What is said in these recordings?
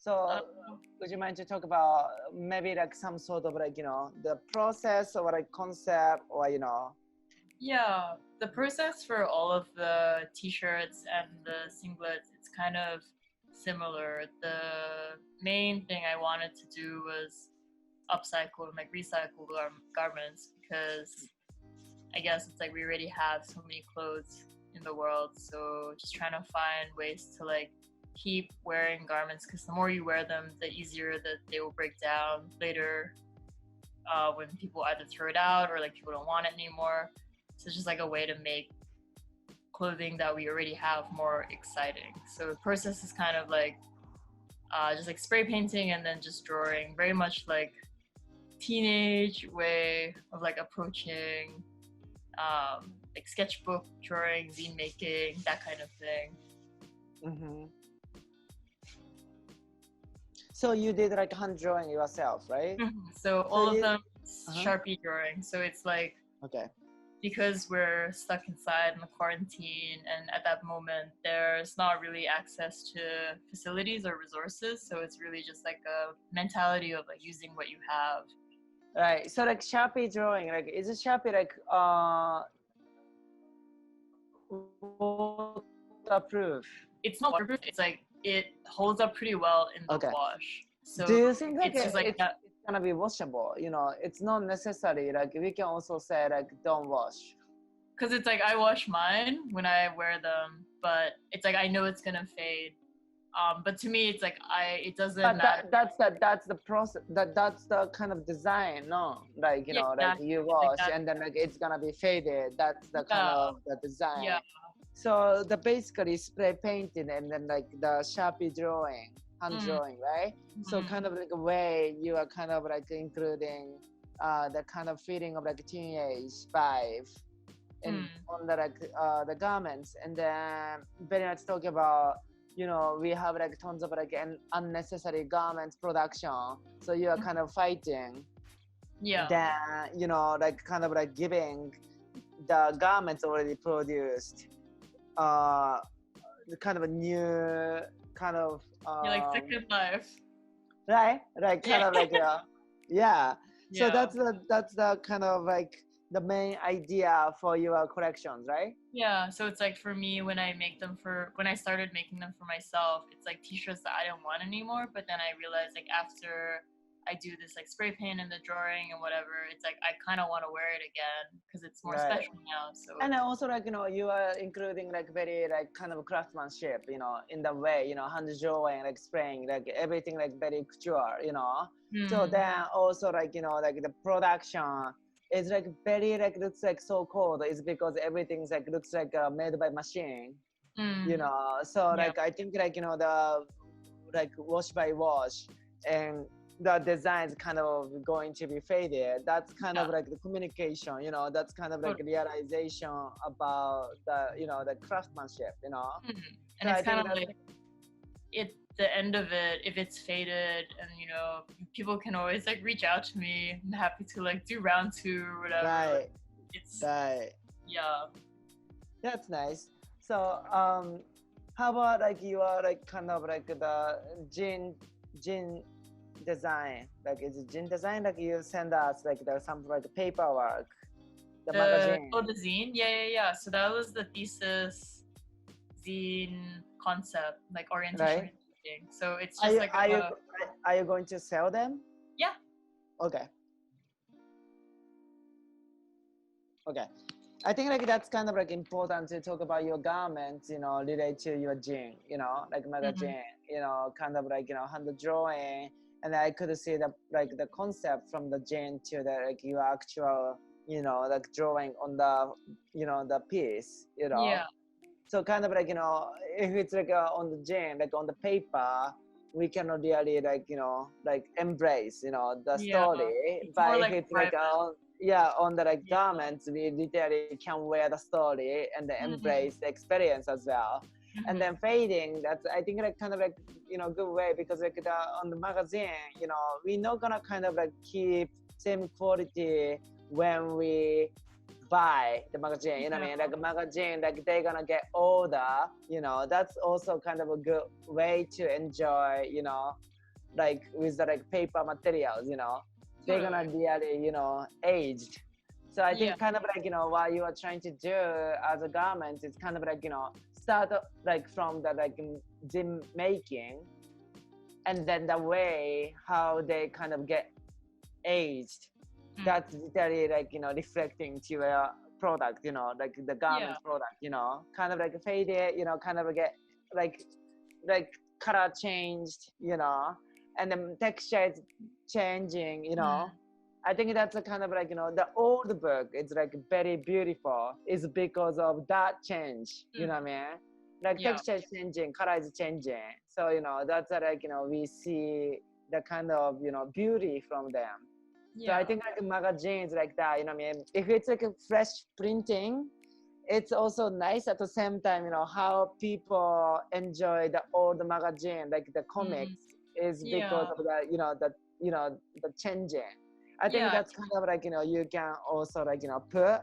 So would you mind to talk about maybe like some sort of like, the process or like concept or, Yeah, the process for all of the t-shirts and the singlets, it's kind of similar. The main thing I wanted to do was upcycle and like recycle garments, because I guess it's like we already have so many clothes in the world, so just trying to find ways to like keep wearing garments, because the more you wear them, the easier that they will break down later when people either throw it out or like people don't want it anymore. So it's just like a way to make clothing that we already have more exciting. So the process is kind of like just like spray painting and then just drawing, very much like teenage way of like approaching like sketchbook drawing, zine making, that kind of thing. Mm-hmm. So you did like hand drawing yourself, right? Mm-hmm. So all of them Sharpie drawing. So it's like, okay, because we're stuck inside in the quarantine, and at that moment there's not really access to facilities or resources, so it's really just like a mentality of like using what you have. Right. So like Sharpie drawing, like is it Sharpie like waterproof? It's not waterproof. It's like it holds up pretty well in the wash. So do you think like it's just like it's gonna be washable? It's not necessary. Like we can also say like don't wash. Because it's like I wash mine when I wear them, but it's like I know it's gonna fade. But to me, it's like it doesn't matter. That's the process. That's the kind of design, no? Like like you wash and then like it's gonna be faded. That's the kind of the design. Yeah. So the basically spray painting and then like the Sharpie drawing, hand drawing, right? So kind of like a way you are kind of like including the kind of feeling of like teenage vibe in on the like the garments, and then very much talk about we have like tons of like unnecessary garments production, so you are kind of fighting. Yeah. Then like kind of like giving the garments already produced the kind of a new kind of like second life, right kind of like yeah. So that's the kind of like the main idea for your collections, right? Yeah. So it's like for me, when I started making them for myself, it's like t-shirts that I don't want anymore, but then I realized like after I do this like spray paint and the drawing and whatever, it's like I kind of want to wear it again because it's more special now. So and also like you are including like very like kind of craftsmanship in the way hand drawing, like spraying, like everything like very couture, so then also like like the production is like very like looks like so cold is because everything's like looks like made by machine, so like I think like the like wash by wash and the designs kind of going to be faded. That's kind of like the communication, that's kind of like realization about the the craftsmanship, and so it's kind of like the end of it, if it's faded, and people can always like reach out to me. I'm happy to like do round 2 or whatever. Right. It's yeah, that's nice. So how about like you are like kind of like the jean design, like is it jean design, like you send us like some like paperwork, the magazine. The zine, yeah. So that was the thesis zine concept, like orientation, right? So it's just are you going to sell them? Yeah. Okay. I think like that's kind of like important to talk about your garments, related to your jean, like magazine, kind of like hand drawing. And I could see the concept from the jean to the like your actual, like drawing on the, the piece, Yeah. So kind of like, if it's like on the jean, like on the paper, we cannot really like, like embrace, the story. It's but if like it's private. like on the like garments, we literally can wear the story and embrace the experience as well. And then fading, that's I think like kind of like good way, because like on the magazine, we're not gonna kind of like keep same quality when we buy the magazine, what I mean? Like a magazine, like they're gonna get older, that's also kind of a good way to enjoy, like with the like paper materials, they're gonna really, aged. So I think kind of like, what you are trying to do as a garment is kind of like, start like from the like zim making, and then the way how they kind of get aged. That's literally like, reflecting to your product, like the garment product, kind of like faded, kind of get like color changed, and the texture is changing, I think that's a kind of like, the old book is like very beautiful is because of that change, you know what I mean? Like texture is changing, color is changing. So, that's like, we see the kind of, beauty from them. So I think like magazines like that, you know what I mean? If it's like a fresh printing, it's also nice at the same time, how people enjoy the old magazine, like the comics is because of the, the changing. I think that's kind of like, you can also like, put,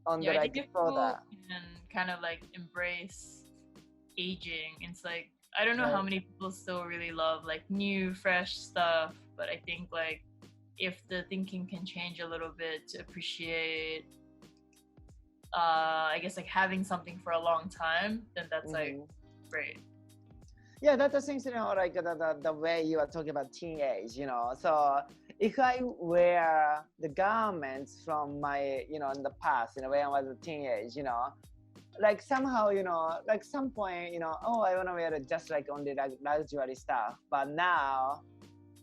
on the like product. And kind of like embrace aging. It's like, I don't know how many people still really love like new, fresh stuff, but I think like if the thinking can change a little bit to appreciate, I guess like having something for a long time, then that's like great. Yeah, that's the things, like the way you are talking about teenage, So if I wear the garments from my, in the past, when I was a teenage, like somehow, like some point, oh, I want to wear just like only like luxury stuff. But now,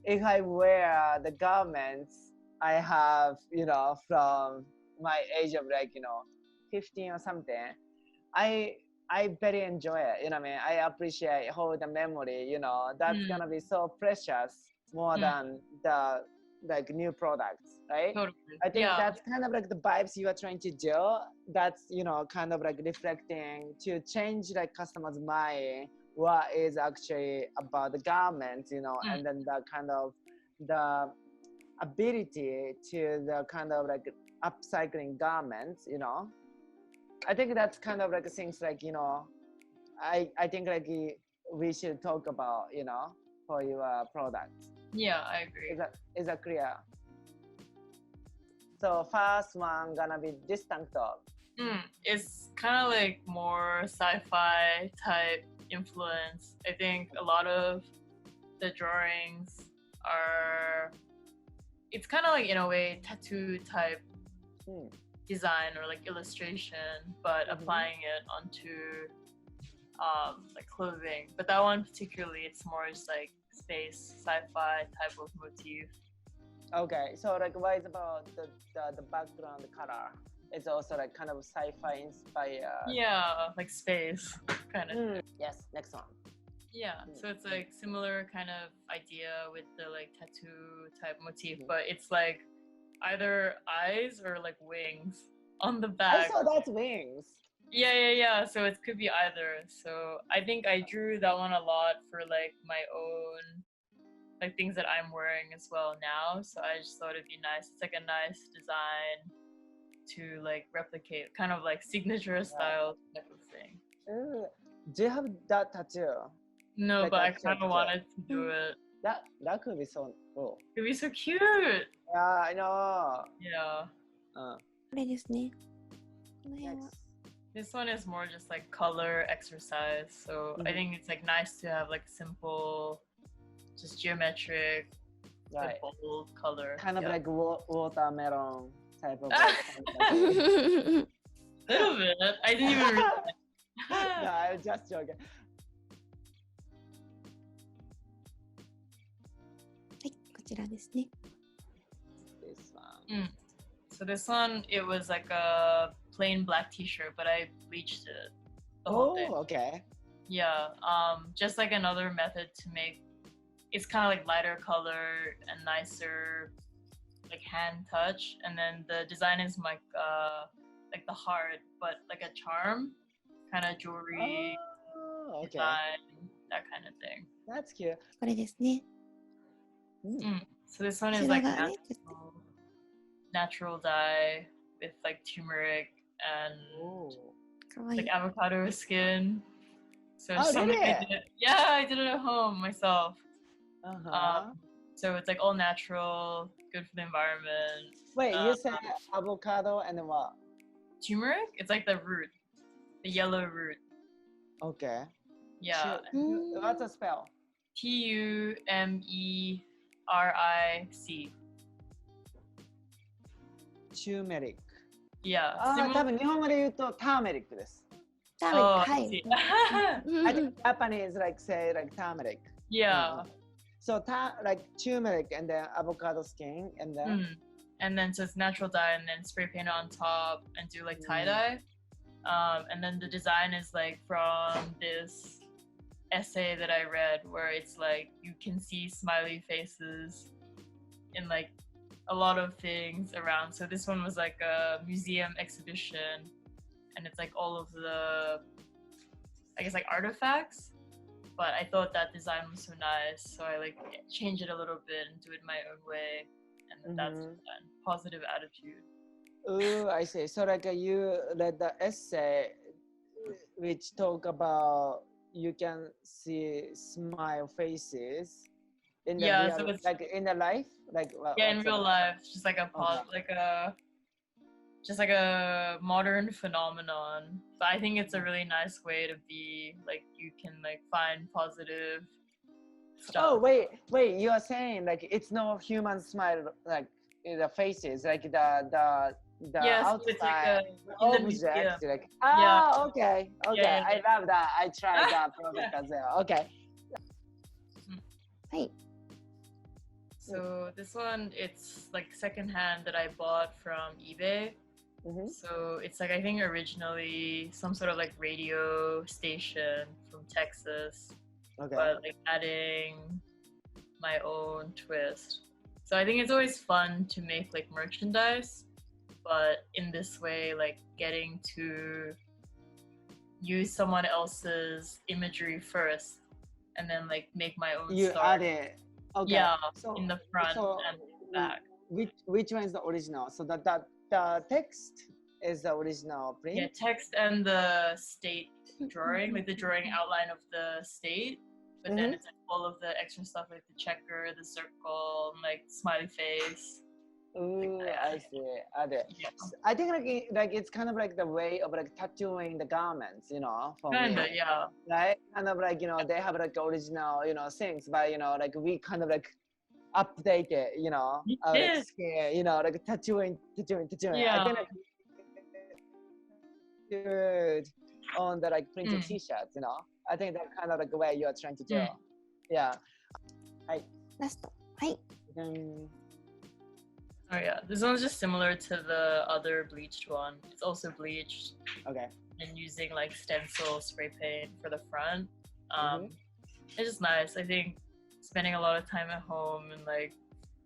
if I wear the garments I have, from my age of like, 15 or something, I very enjoy it, what I mean? I appreciate how the memory, that's gonna be so precious more than the like new products, right? Totally. I think that's kind of like the vibes you are trying to do. That's, kind of like reflecting to change like customers' mind what is actually about the garments, and then the kind of the ability to the kind of like upcycling garments, I think that's kind of like things like, I think like we should talk about, for your products. Yeah, I agree. Is that clear? So first one gonna be this tank top. It's kind of like more sci-fi type influence. I think a lot of the drawings are, it's kind of like in a way tattoo type design or like illustration, but applying it onto like clothing. But that one particularly, it's more just like space sci-fi type of motif. Okay, so like what is about the background color? It's also like kind of sci-fi inspired. Yeah, like space kind of. Yes, next one. Yeah, so it's like similar kind of idea with the like tattoo type motif, but it's like either eyes or like wings on the back. I saw that's wings. Yeah. So it could be either. So I think I drew that one a lot for like my own like things that I'm wearing as well now. So I just thought it'd be nice. It's like a nice design to like replicate, kind of like signature style type of thing. Do you have that tattoo? No, like but I kind of wanted to do it. That could be so cool. It'd be so cute. Yeah, I know. Yeah. これですね。この辺は This one is more just like color exercise. So I think it's like nice to have like simple, just geometric, like bold color. Kind of like watermelon type of. Little bit. I didn't even realize. No, I was just joking. はい、こちらですね。 This one. So this one, it was like a plain black t-shirt, but I bleached it. The whole thing. Okay. Yeah. Just like another method to make, it's kind of like lighter color and nicer, like hand touch. And then the design is like the heart, but like a charm, kind of jewelry design, that kind of thing. That's cute. これですね。 So this one こ is ちら like がね、ちょっと natural dye with like turmeric and かわいい like。avocado skin. So Oh, something I really? did. Yeah, I did it at home myself. So it's like all natural, good for the environment. Wait, you said avocado and then what? Turmeric? It's like the root, the yellow root. Okay. Yeah. What's the spell? Turmeric. Turmeric. Yeah. 多分日本語で言うとターメリックです。はい。I think Japanese like say like turmeric. Yeah. So like turmeric and then avocado skin and then so it's natural dye and then spray paint on top and do like tie dye. And then the design is like from this essay that I read where it's like you can see smiley faces in like a lot of things around. So this one was like a museum exhibition and it's like all of the, I guess like artifacts, but I thought that design was so nice, so I like change it a little bit and do it my own way, and that's positive attitude. Oh, I see. So like you read the essay which talk about you can see smile faces in the real, so it's like in the life, like in real life, just like a just like a modern phenomenon. But I think it's a really nice way to be like you can like find positive stuff. Oh wait, you are saying like it's no human smile like in the faces, like the yes, outside it's like object, like okay. Yeah. I love that. I tried that product as well. Okay. Hey. So this one, it's like secondhand that I bought from eBay. So it's like I think originally some sort of like radio station from Texas, but like adding my own twist. So I think it's always fun to make like merchandise, but in this way, like getting to use someone else's imagery first and then like make my own you story. Add it. Okay. Yeah, so, in the front and back. Which one is the original? So the text is the original print? Yeah, text and the state drawing, like the drawing outline of the state, but then it's like all of the extra stuff like the checker, the circle, and like smiley face. Ooh, I see. Yeah. I think like it's kind of like the way of like tattooing the garments, you know, for me. Yeah. Right? Kind of like, you know, they have like original, you know, things, but you know, like we kind of like update it, you know, like skin, you know, like tattooing. Yeah. I think like good on the like printed t-shirts, you know. I think that's kind of like the way you are trying to do. Yeah. Hi. Last. Hi. Oh yeah, this one's just similar to the other bleached one. It's also bleached. Okay. And using like stencil spray paint for the front. It's just nice. I think spending a lot of time at home and like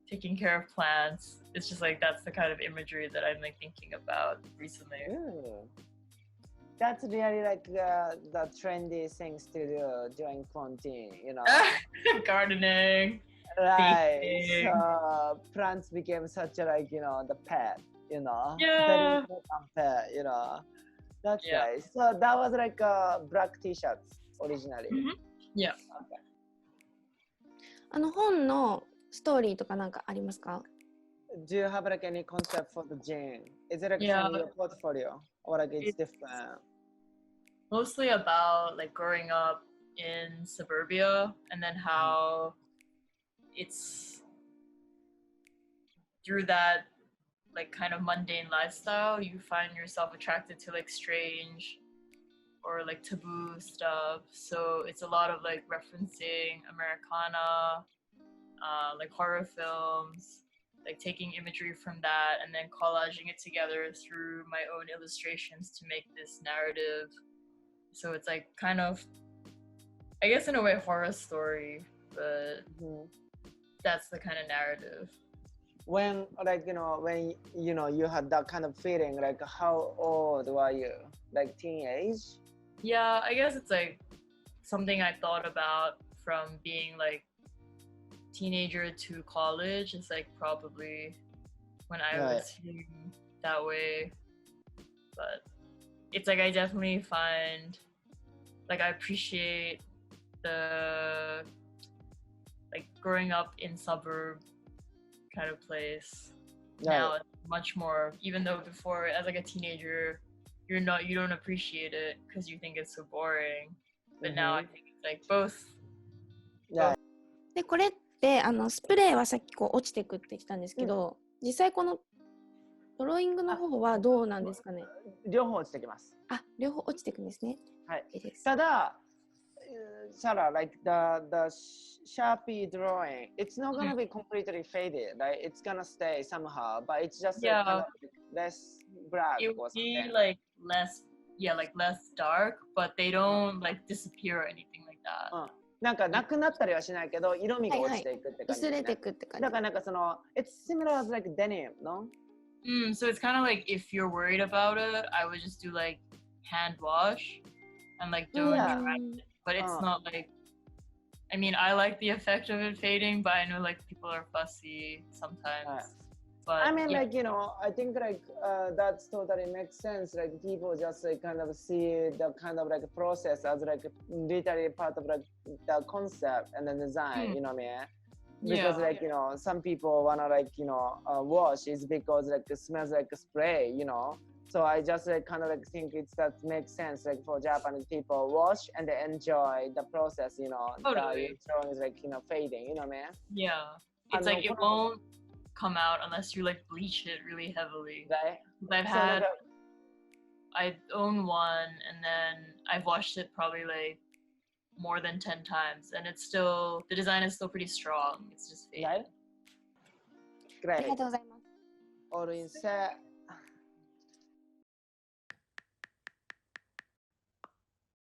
taking care of plants. It's just like that's the kind of imagery that I'm like thinking about recently. Ooh. That's really like the trendy things to do during quarantine, you know. Gardening. Right. So plants became such a like, you know, the pet, you know. Yeah. Very important pet, you know. That's nice. So that was like black t-shirts originally. Yeah. Okay. 本のストーリーとかなんかありますか? Do you have like any concept for the gene? Is it like from your portfolio or like it's different? Mostly about like growing up in suburbia and then how it's through that like kind of mundane lifestyle you find yourself attracted to like strange or like taboo stuff. So it's a lot of like referencing Americana, like horror films, like taking imagery from that and then collaging it together through my own illustrations to make this narrative. So it's like kind of, I guess in a way, horror story, but that's the kind of narrative. When like, you know, when you know you had that kind of feeling, like how old were you? Like teenage? Yeah, I guess it's like something I thought about from being like teenager to college. It's like probably when I was feeling that way, but it's like I definitely find like I appreciate the like growing up in suburb kind of place. Right. Now it's much more, even though before as like a teenager you don't appreciate it because you think it's so boring, but now I think it's like both. Yeah. でこれってスプレーはさっきこう落ちてくってきたんですけど、実際このドローイングの方はどうなんですかね。両方落ちてきます。あ、両方落ちてくんですね。はい。いいです。ただ、Sarah, like the Sharpie drawing, it's not gonna be completely faded, right? It's gonna stay somehow, but it's just like, kind of less black It or would be something. like less dark, but they don't like disappear or anything like that. なんかなくなったりはしないけど、色味が落ちていくって感じですね。薄れてくって感じ。だからなんかその、it's similar as like denim, no? So it's kind of like if you're worried about it, I would just do like hand wash and like don't dry it. But it's not like, I mean, I like the effect of it fading, but I know like people are fussy sometimes. But I mean, like, you know, I think like that's totally makes sense. Like people just like kind of see the kind of like process as like literally part of like the concept and the design, you know what I mean? Because like, you know, some people wanna like, you know, wash is because like it smells like a spray, you know? So I just like kind of like think it's that makes sense like for Japanese people wash and they enjoy the process, you know. Totally. The drawing is like, you know, fading, you know what I mean? Yeah. It's like it won't come out unless you like bleach it really heavily. Right. I own one and then I've washed it probably like more than 10 times and it's still, the design is still pretty strong. It's just faded. Right. Great. ありがとうございます。All in set.